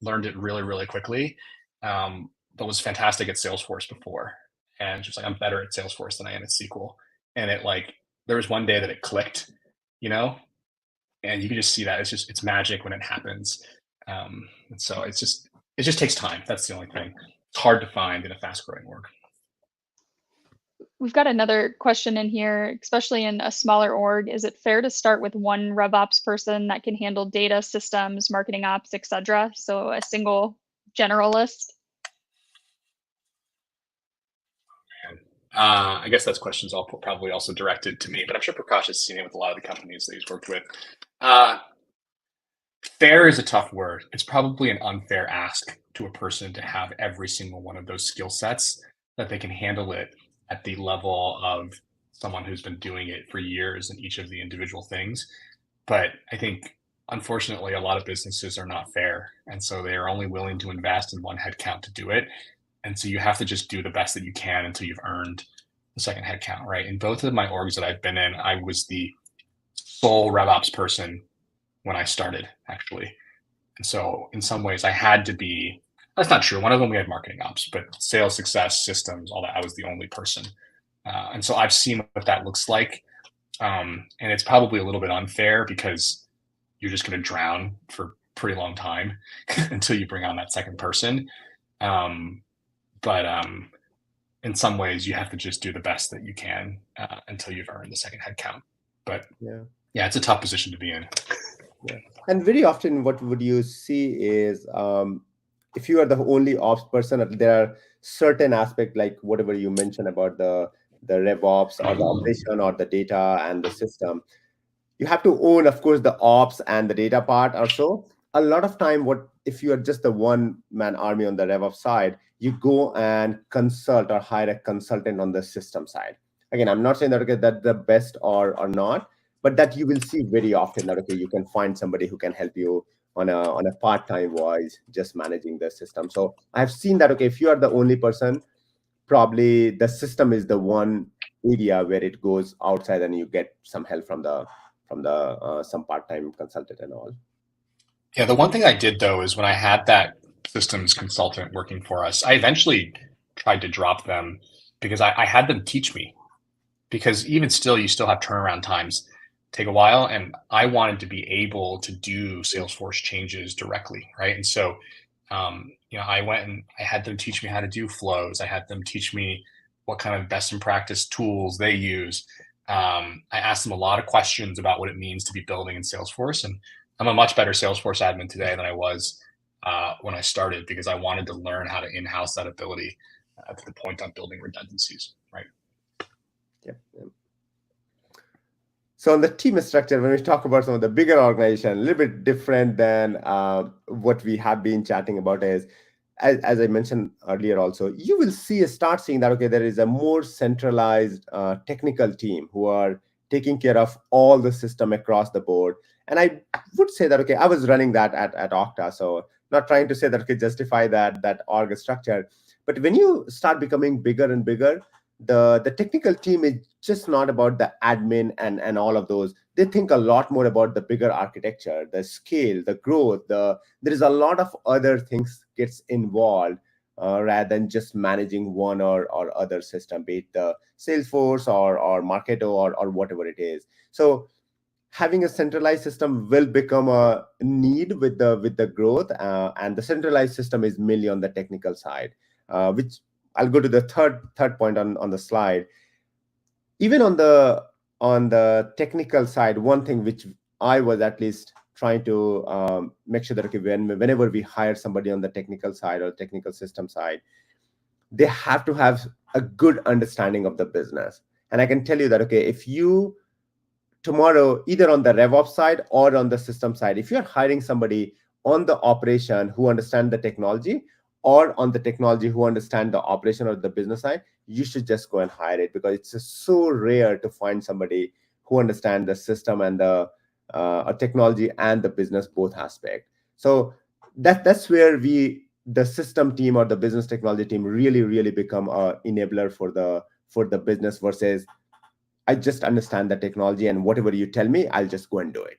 learned it really, really quickly. But was fantastic at Salesforce before. And just like, I'm better at Salesforce than I am at SQL. And there was one day that it clicked, and you can just see that it's magic when it happens. And so it just takes time. That's the only thing. It's hard to find in a fast growing org. We've got another question in here, especially in a smaller org. Is it fair to start with one RevOps person that can handle data, systems, marketing ops, etc.? So a single generalist? I guess that's questions all probably also directed to me, but I'm sure Prakash has seen it with a lot of the companies that he's worked with. Fair is a tough word. It's probably an unfair ask to a person to have every single one of those skill sets, that they can handle it at the level of someone who's been doing it for years in each of the individual things. But I think, unfortunately, a lot of businesses are not fair. And so they are only willing to invest in one headcount to do it. And so you have to just do the best that you can until you've earned the second headcount, right? In both of my orgs that I've been in, I was the sole RevOps person when I started, actually. And so in some ways I had to be, that's not true. One of them we had marketing ops, but sales, success, systems, all that, I was the only person. And so I've seen what that looks like. And it's probably a little bit unfair because you're just going to drown for a pretty long time until you bring on that second person. But in some ways, you have to just do the best that you can until you've earned the second headcount. But yeah, it's a tough position to be in. Yeah. And very often, what would you see is if you are the only ops person, there are certain aspects like whatever you mentioned about the RevOps or the operation or the data and the system. You have to own, of course, the ops and the data part also. A lot of time, if you are just the one-man army on the RevOps side, you go and consult or hire a consultant on the system side. Again, I'm not saying that that's the best or not, but that you will see very often that you can find somebody who can help you on a part-time wise, just managing the system. So I've seen that if you are the only person, probably the system is the one area where it goes outside and you get some help from some part-time consultant and all. Yeah, the one thing I did though is when I had that systems consultant working for us, I eventually tried to drop them because I had them teach me. Because even still, you still have turnaround times take a while, and I wanted to be able to do Salesforce changes directly, right? And so, I went and I had them teach me how to do flows. I had them teach me what kind of best in practice tools they use. I asked them a lot of questions about what it means to be building in Salesforce, and I'm a much better Salesforce admin today than I was when I started because I wanted to learn how to in-house that ability to the point on building redundancies, right? Yeah. So on the team structure, when we talk about some of the bigger organization, a little bit different than what we have been chatting about is, as I mentioned earlier also, you will start seeing that, okay, there is a more centralized technical team who are taking care of all the system across the board. And I would say that, okay, I was running that at Okta, so not trying to say that, okay, justify that org structure. But when you start becoming bigger and bigger, the technical team is just not about the admin and all of those. They think a lot more about the bigger architecture, the scale, the growth. There is a lot of other things gets involved rather than just managing one or other system, be it the Salesforce or Marketo or whatever it is. So having a centralized system will become a need with the growth, and the centralized system is mainly on the technical side, which I'll go to the third point on the slide. Even on the technical side, one thing which I was at least trying to make sure that, okay, whenever we hire somebody on the technical side or technical system side, they have to have a good understanding of the business. And I can tell you that, okay, if you tomorrow, either on the RevOps side or on the system side, if you're hiring somebody on the operation who understand the technology, or on the technology who understand the operation or the business side, you should just go and hire it, because it's just so rare to find somebody who understand the system and the technology and the business both aspect. So that's where the system team or the business technology team really become a enabler for the business, versus I just understand the technology and whatever you tell me, I'll just go and do it.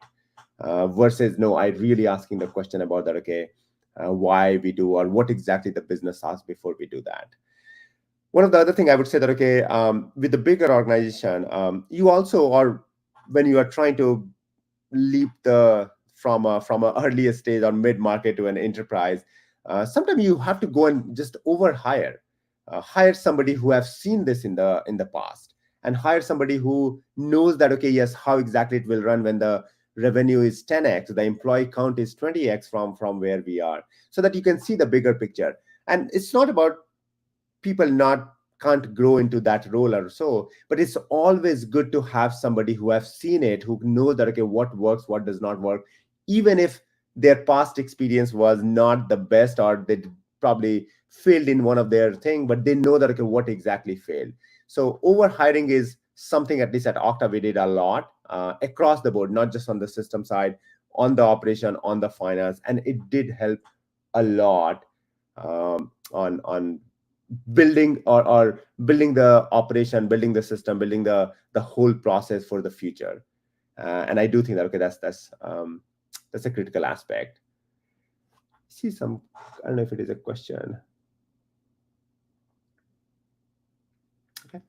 Versus, no, I really asking the question about that, okay, why we do, or what exactly the business asks before we do that. One of the other thing I would say that, okay, with the bigger organization, you also are, when you are trying to leap from a earlier stage or mid market to an enterprise, sometimes you have to go and just overhire, hire somebody who have seen this in the past, and hire somebody who knows that, okay, yes, how exactly it will run when the revenue is 10x, the employee count is 20x from where we are, so that you can see the bigger picture. And it's not about people can't grow into that role or so, but it's always good to have somebody who have seen it, who knows that, okay, what works, what does not work, even if their past experience was not the best, or they probably failed in one of their thing, but they know that, okay, what exactly failed. So over hiring is something, at least at Okta, we did a lot across the board, not just on the system side, on the operation, on the finance, and it did help a lot on building or building the operation, building the system, building the whole process for the future. And I do think that, okay, that's a critical aspect. See some, I don't know if it is a question. Okay.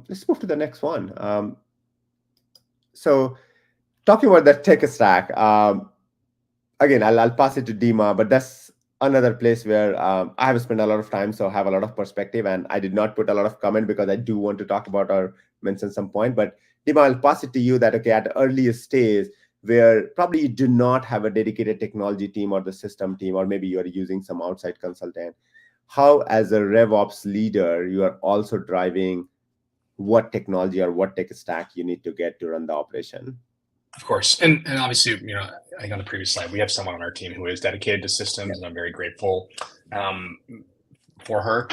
Let's move to the next one. So talking about the tech stack, again, I'll pass it to Dima, but that's another place where I have spent a lot of time, so I have a lot of perspective, and I did not put a lot of comment because I do want to talk about or mention some point. But Dima, I'll pass it to you that, okay, at the earliest stage, where probably you do not have a dedicated technology team or the system team, or maybe you are using some outside consultant, how, as a RevOps leader, you are also driving what technology or what tech stack you need to get to run the operation? Of course. And obviously, I think on the previous slide, we have someone on our team who is dedicated to systems, and I'm very grateful for her.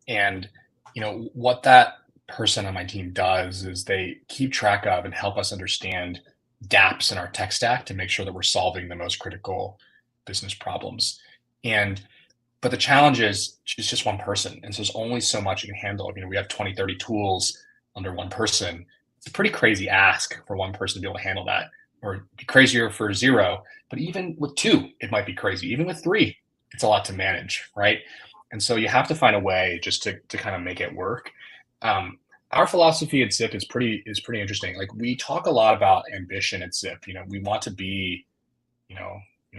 And, what that person on my team does is they keep track of and help us understand gaps in our tech stack to make sure that we're solving the most critical business problems. But the challenge is she's just one person. And so there's only so much you can handle. We have 20, 30 tools under one person. It's a pretty crazy ask for one person to be able to handle that, or it'd be crazier for 0. But even with 2, it might be crazy. Even with 3, it's a lot to manage, right? And so you have to find a way just to kind of make it work. Our philosophy at Zip is pretty interesting. Like, we talk a lot about ambition at Zip. We want to be,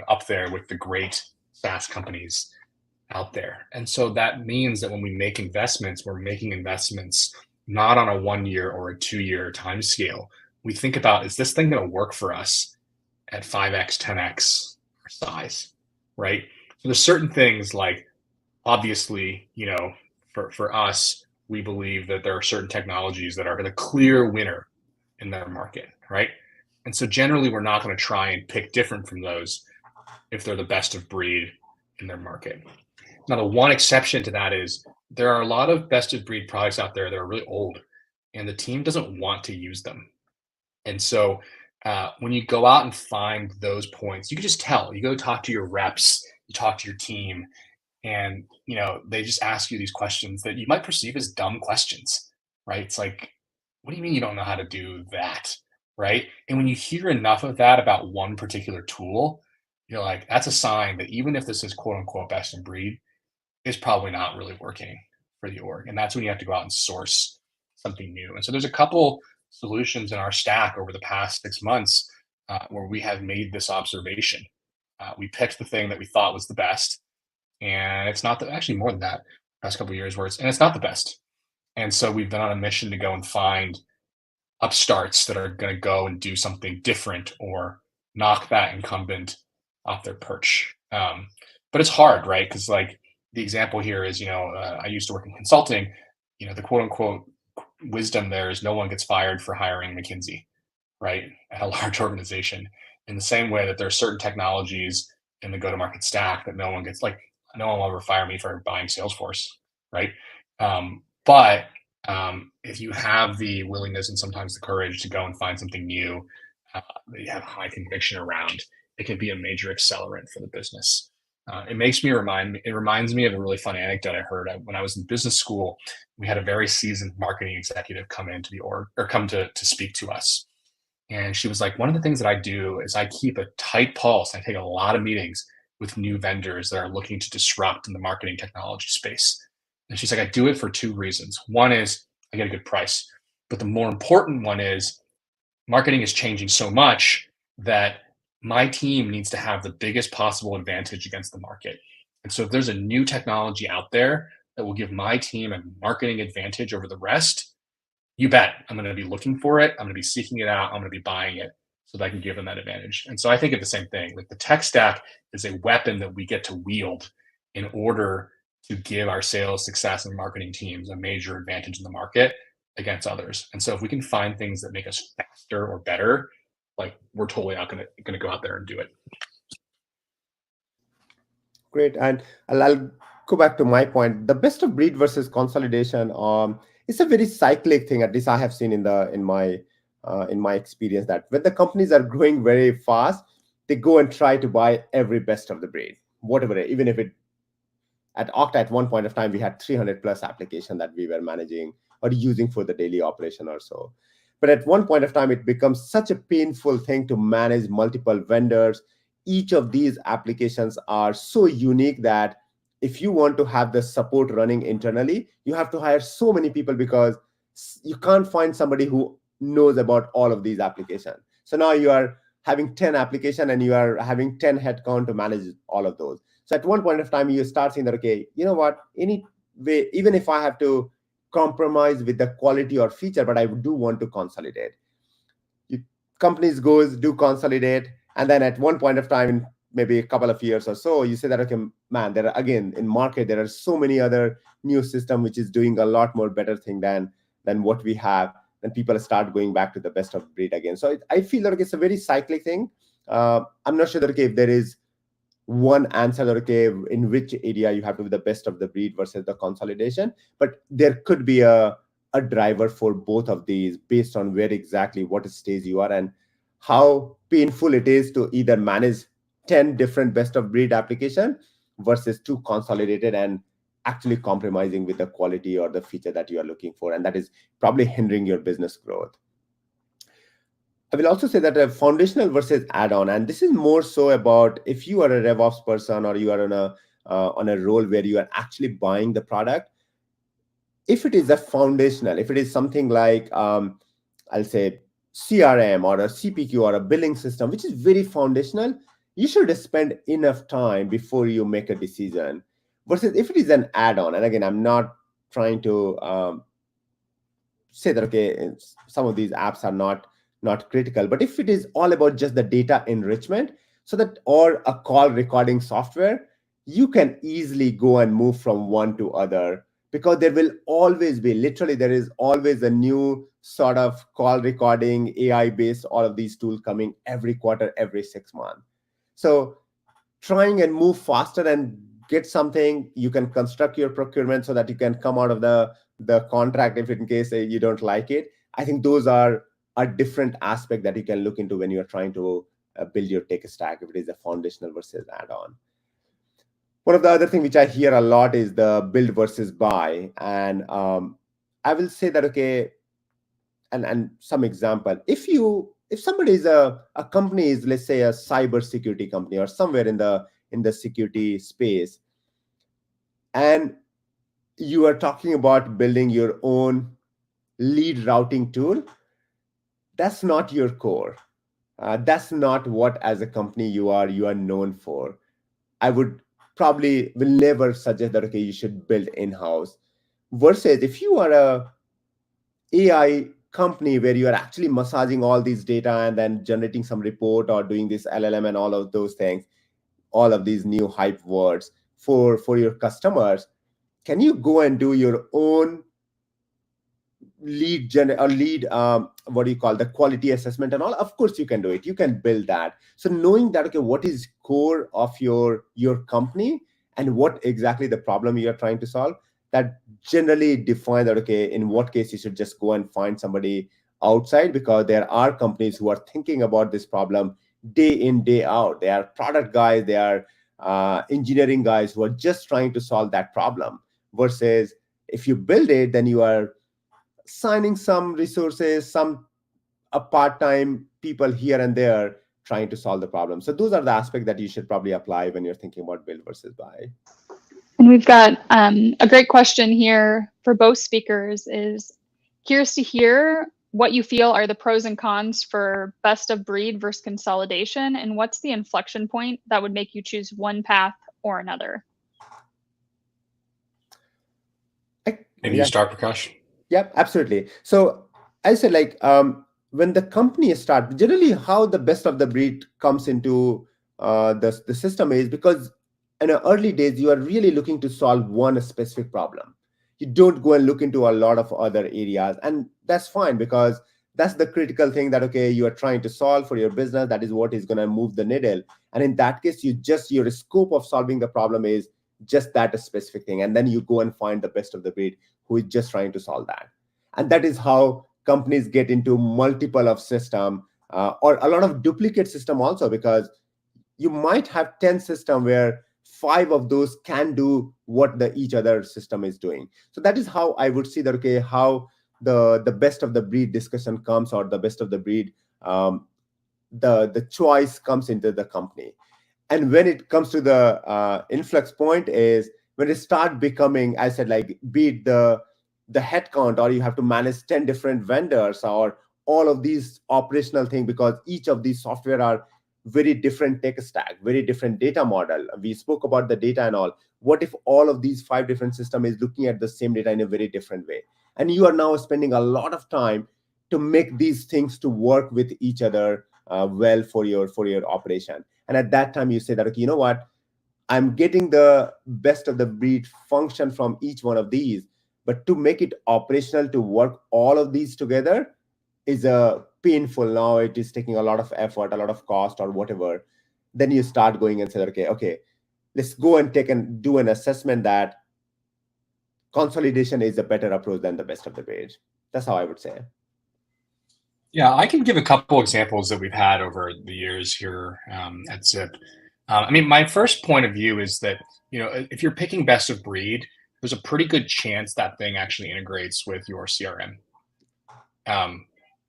up there with the great SaaS companies out there. And so that means that when we make investments, we're making investments not on a 1 year or a 2 year time scale. We think about, is this thing going to work for us at 5x, 10x size, right? So there's certain things like, obviously, for us, we believe that there are certain technologies that are the clear winner in their market, right? And so generally, we're not going to try and pick different from those if they're the best of breed in their market. Now, the one exception to that is there are a lot of best of breed products out there that are really old, and the team doesn't want to use them. And so when you go out and find those points, you can just tell. You go talk to your reps, you talk to your team, and they just ask you these questions that you might perceive as dumb questions, right? It's like, what do you mean you don't know how to do that, right? And when you hear enough of that about one particular tool, you're like, that's a sign that even if this is quote unquote best in breed, it's probably not really working for the org. And that's when you have to go out and source something new. And so there's a couple solutions in our stack over the past 6 months where we have made this observation. We picked the thing that we thought was the best, and it's not actually more than that. Past couple of years, and it's not the best. And so we've been on a mission to go and find upstarts that are going to go and do something different or knock that incumbent off their perch. But it's hard, right? Because like the example here is, I used to work in consulting. The quote unquote wisdom there is no one gets fired for hiring McKinsey, right? At a large organization. In the same way that there are certain technologies in the go-to-market stack that no one will ever fire me for buying Salesforce, right? But if you have the willingness and sometimes the courage to go and find something new that you have high conviction around, it can be a major accelerant for the business. It reminds me of a really fun anecdote I heard when I was in business school. We had a very seasoned marketing executive come into the org or come to speak to us. And she was like, one of the things that I do is I keep a tight pulse. I take a lot of meetings with new vendors that are looking to disrupt in the marketing technology space. And she's like, I do it for two reasons. One is I get a good price, but the more important one is marketing is changing so much that my team needs to have the biggest possible advantage against the market. And so if there's a new technology out there that will give my team a marketing advantage over the rest, you bet I'm going to be looking for it. I'm going to be seeking it out. I'm going to be buying it so that I can give them that advantage. And so I think of the same thing. Like the tech stack is a weapon that we get to wield in order to give our sales, success, and marketing teams a major advantage in the market against others. And so if we can find things that make us faster or better, like we're totally not going to go out there and do it. Great. And I'll go back to my point. The best of breed versus consolidation is a very cyclic thing. At least I have seen in my experience that when the companies are growing very fast, they go and try to buy every best of the breed, whatever. Even if it at Okta at one point of time we had 300 plus applications that we were managing or using for the daily operation or so. But at one point of time, it becomes such a painful thing to manage multiple vendors. Each of these applications are so unique that if you want to have the support running internally, you have to hire so many people because you can't find somebody who knows about all of these applications. So now you are having 10 applications and you are having 10 headcount to manage all of those. So at one point of time, you start saying that, okay, you know what, anyway, even if I have to compromise with the quality or feature, but I do want to consolidate. Companies do consolidate, and then at one point of time, in maybe a couple of years or so, you say that, okay, man, in market, there are so many other new system which is doing a lot more better thing than what we have, and people start going back to the best of breed again. So I feel like it's a very cyclic thing. I'm not sure that if there is one answer in which area you have to be the best of the breed versus the consolidation, but there could be a driver for both of these based on where exactly what stage you are and how painful it is to either manage 10 different best of breed application versus 2 consolidated and actually compromising with the quality or the feature that you are looking for, and that is probably hindering your business growth. I will also say that a foundational versus add-on, and this is more so about if you are a RevOps person or you are on a role where you are actually buying the product. If it is a foundational, if it is something like, I'll say CRM or a CPQ or a billing system, which is very foundational, you should spend enough time before you make a decision. Versus if it is an add-on, and again, I'm not trying to say that, okay, some of these apps are not critical, but if it is all about just the data enrichment, so that or a call recording software, you can easily go and move from one to other because there will always be, literally, there is always a new sort of call recording, AI based, all of these tools coming every quarter, every 6 months. So trying and move faster and get something, you can construct your procurement so that you can come out of the contract if in case you don't like it. I think those are a different aspect that you can look into when you're trying to build your tech stack, if it is a foundational versus add-on. One of the other thing which I hear a lot is the build versus buy. And I will say that, okay, and some example, if somebody is a company is, let's say, a cyber security company or somewhere in the security space, and you are talking about building your own lead routing tool, that's not your core. That's not what as a company you are known for. I would probably will never suggest that, okay, you should build in-house. Versus if you are a AI company where you are actually massaging all these data and then generating some report or doing this LLM and all of those things, all of these new hype words for your customers, can you go and do your own lead what do you call the quality assessment and all? Of course you can do it, you can build that. So knowing that, okay, what is core of your company and what exactly the problem you are trying to solve, that generally define that, okay, in what case you should just go and find somebody outside, because there are companies who are thinking about this problem day in, day out. They are product guys, they are engineering guys who are just trying to solve that problem. Versus if you build it, then you are signing some resources, some a part-time people here and there trying to solve the problem. So those are the aspects that you should probably apply when you're thinking about build versus buy. And we've got a great question here for both speakers. Is curious to hear what you feel are the pros and cons for best of breed versus consolidation, and what's the inflection point that would make you choose one path or another? Maybe you start, Prakash. Yep, absolutely. So I said, like, when the company starts, generally how the best of the breed comes into the system is because in the early days, you are really looking to solve one specific problem. You don't go and look into a lot of other areas. And that's fine, because that's the critical thing that, okay, you are trying to solve for your business. That is what is going to move the needle. And in that case, your scope of solving the problem is just that specific thing. And then you go and find the best of the breed who is just trying to solve that. And that is how companies get into multiple of system or a lot of duplicate system also, because you might have 10 system where 5 of those can do what each other system is doing. So that is how I would see that, okay, how the best of the breed discussion comes, or the best of the breed, the choice comes into the company. And when it comes to the influx point is when it start becoming, I said, like, be it the headcount, or you have to manage 10 different vendors, or all of these operational things, because each of these software are very different tech stack, very different data model. We spoke about the data and all. What if all of these 5 different systems is looking at the same data in a very different way? And you are now spending a lot of time to make these things to work with each other well for your operation. And at that time, you say that, okay, you know what? I'm getting the best of the breed function from each one of these, but to make it operational to work all of these together is a painful. Now it is taking a lot of effort, a lot of cost, or whatever. Then you start going and say, okay, let's go and do an assessment that consolidation is a better approach than the best of the breed. That's how I would say. Yeah, I can give a couple examples that we've had over the years here at Zip. I mean, my first point of view is that, if you're picking best of breed, there's a pretty good chance that thing actually integrates with your CRM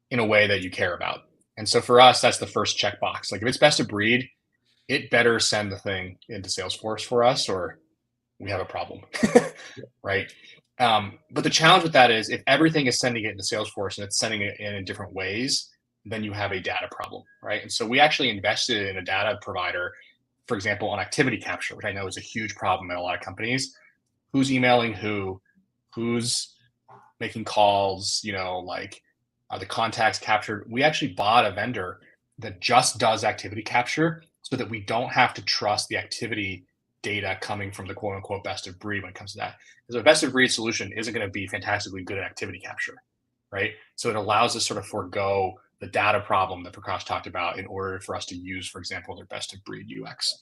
in a way that you care about. And so for us, that's the first checkbox. Like, if it's best of breed, it better send the thing into Salesforce for us, or we have a problem, right? But the challenge with that is, if everything is sending it into Salesforce and it's sending it in different ways, then you have a data problem, right? And so we actually invested in a data provider, for example, on activity capture, which I know is a huge problem in a lot of companies. Who's emailing who's making calls, are the contacts captured? We actually bought a vendor that just does activity capture so that we don't have to trust the activity data coming from the quote unquote best of breed when it comes to that. Because a best of breed solution isn't going to be fantastically good at activity capture, right? So it allows us sort of forego the data problem that Prakash talked about in order for us to use, for example, their best of breed UX.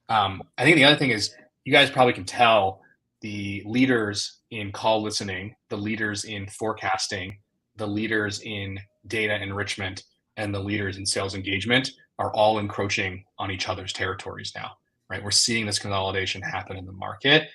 I think the other thing is, you guys probably can tell the leaders in call listening, the leaders in forecasting, the leaders in data enrichment, and the leaders in sales engagement are all encroaching on each other's territories now, right? We're seeing this consolidation happen in the market.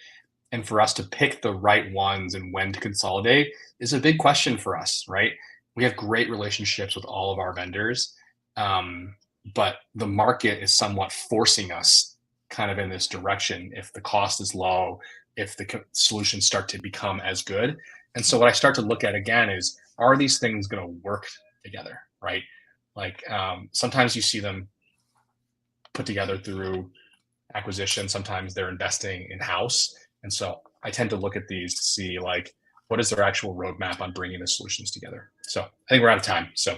And for us to pick the right ones and when to consolidate is a big question for us, right? We have great relationships with all of our vendors, but the market is somewhat forcing us kind of in this direction if the cost is low, if the solutions start to become as good. And so what I start to look at again is, are these things going to work together, right? Like sometimes you see them put together through acquisition, sometimes they're investing in-house. And so I tend to look at these to see like, what is their actual roadmap on bringing the solutions together? So I think we're out of time, so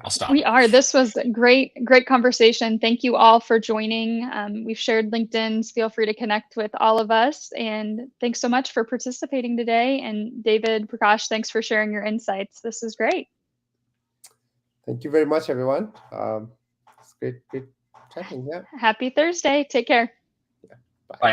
I'll stop. We are. This was a great conversation. Thank you all for joining. We've shared LinkedIn's. Feel free to connect with all of us. And thanks so much for participating today. And David, Prakash, thanks for sharing your insights. This is great. Thank you very much, everyone. It's great chatting. Yeah. Happy Thursday. Take care. Bye all.